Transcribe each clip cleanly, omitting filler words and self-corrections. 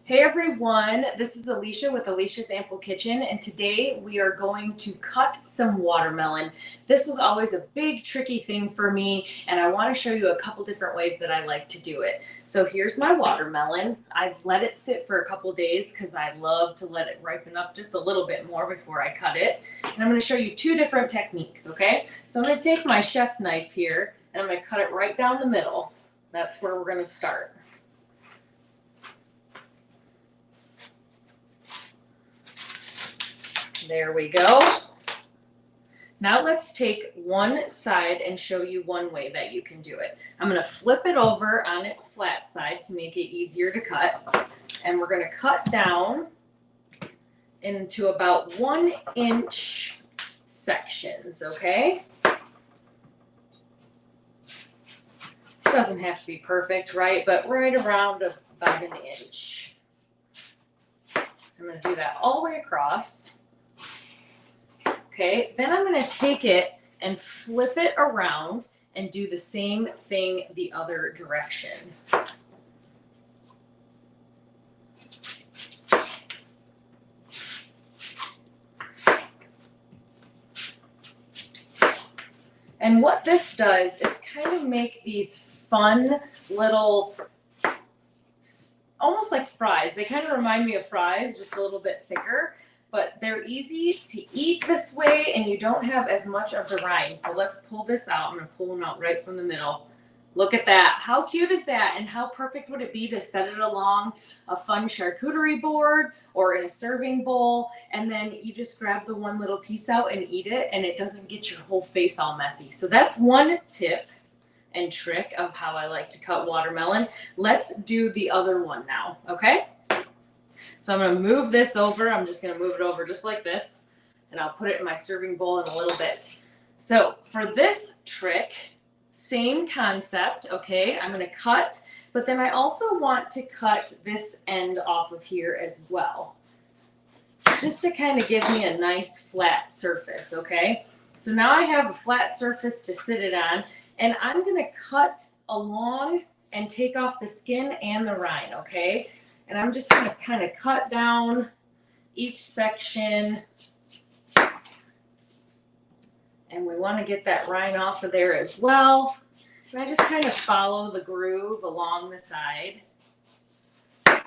Hey everyone, this is Alicia with Alicia's Ample Kitchen, and today we are going to cut some watermelon. This was always a big tricky thing for me, and I want to show you a couple different ways that I like to do it. So here's my watermelon. I've let it sit for a couple days because I love to let it ripen up just a little bit more before I cut it. And I'm going to show you two different techniques, okay? So I'm going to take my chef knife here, and I'm going to cut it right down the middle. That's where we're going to start. There we go. Now let's take one side and show you one way that you can do it. I'm going to flip it over on its flat side to make it easier to cut. And we're going to cut down into about 1 inch sections, okay? Doesn't have to be perfect, right? But right around about 1 inch. I'm going to do that all the way across. Okay, then I'm going to take it and flip it around and do the same thing the other direction. And what this does is kind of make these fun little, almost like fries. They kind of remind me of fries, just a little bit thicker. But they're easy to eat this way, and you don't have as much of the rind. So let's pull this out. I'm going to pull them out right from the middle. Look at that. How cute is that? And how perfect would it be to set it along a fun charcuterie board or in a serving bowl, and then you just grab the one little piece out and eat it, and it doesn't get your whole face all messy. So that's one tip and trick of how I like to cut watermelon. Let's do the other one now, okay? So I'm going to move this over. I'm just going to move it over just like this, and I'll put it in my serving bowl in a little bit. So for this trick, same concept, okay? I'm going to cut, but then I also want to cut this end off of here as well, just to kind of give me a nice flat surface, okay? So now I have a flat surface to sit it on, and I'm going to cut along and take off the skin and the rind, okay? And I'm just going to kind of cut down each section. And we want to get that rind off of there as well. And I just kind of follow the groove along the side. And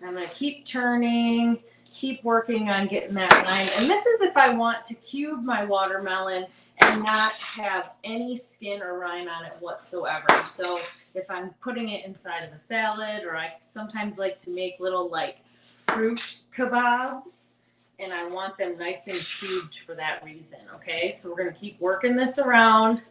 I'm going to keep turning, keep working on getting that rind. And this is if I want to cube my watermelon and not have any skin or rind on it whatsoever. So if I'm putting it inside of a salad, or I sometimes like to make little like fruit kebabs, and I want them nice and cubed for that reason, okay? So we're gonna keep working this around.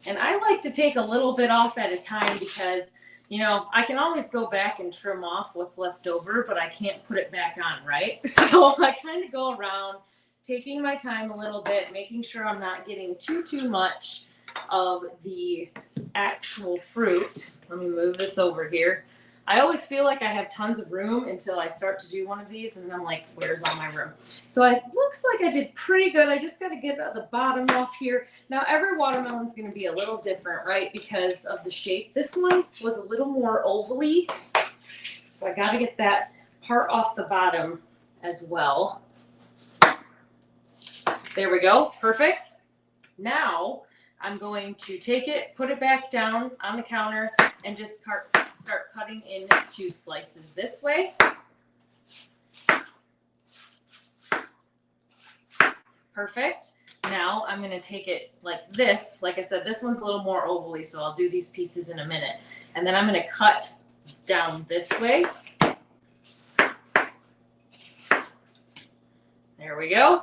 And I like to take a little bit off at a time because, you know, I can always go back and trim off what's left over, but I can't put it back on, right? So I kind of go around, taking my time a little bit, making sure I'm not getting too much of the actual fruit. Let me move this over here. I always feel like I have tons of room until I start to do one of these, and I'm like, where's all my room? So it looks like I did pretty good. I just got to get the bottom off here. Now, every watermelon's going to be a little different, right, because of the shape. This one was a little more ovally, so I got to get that part off the bottom as well. There we go. Perfect. Now I'm going to take it, put it back down on the counter, and just start cutting into slices this way. Perfect. Now I'm going to take it like this. Like I said, this one's a little more ovally, so I'll do these pieces in a minute. And then I'm going to cut down this way. There we go.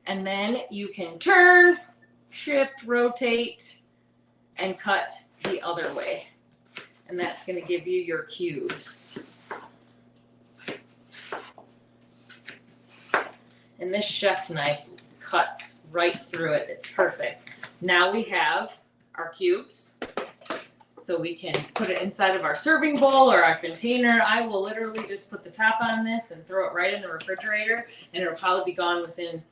And then you can turn, shift, rotate, and cut the other way. And that's going to give you your cubes. And this chef knife cuts right through it. It's perfect. Now we have our cubes. So we can put it inside of our serving bowl or our container. I will literally just put the top on this and throw it right in the refrigerator, and it'll probably be gone within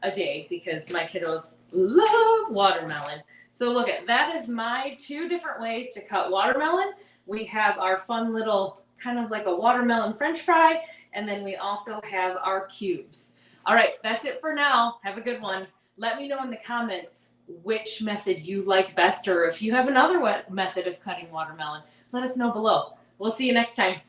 a day because my kiddos love watermelon. So look at that is my two different ways to cut watermelon. We have our fun little kind of like a watermelon French fry, and then we also have our cubes. All right, that's it for now. Have a good one. Let me know in the comments which method you like best, or if you have another method of cutting watermelon, let us know below. We'll see you next time.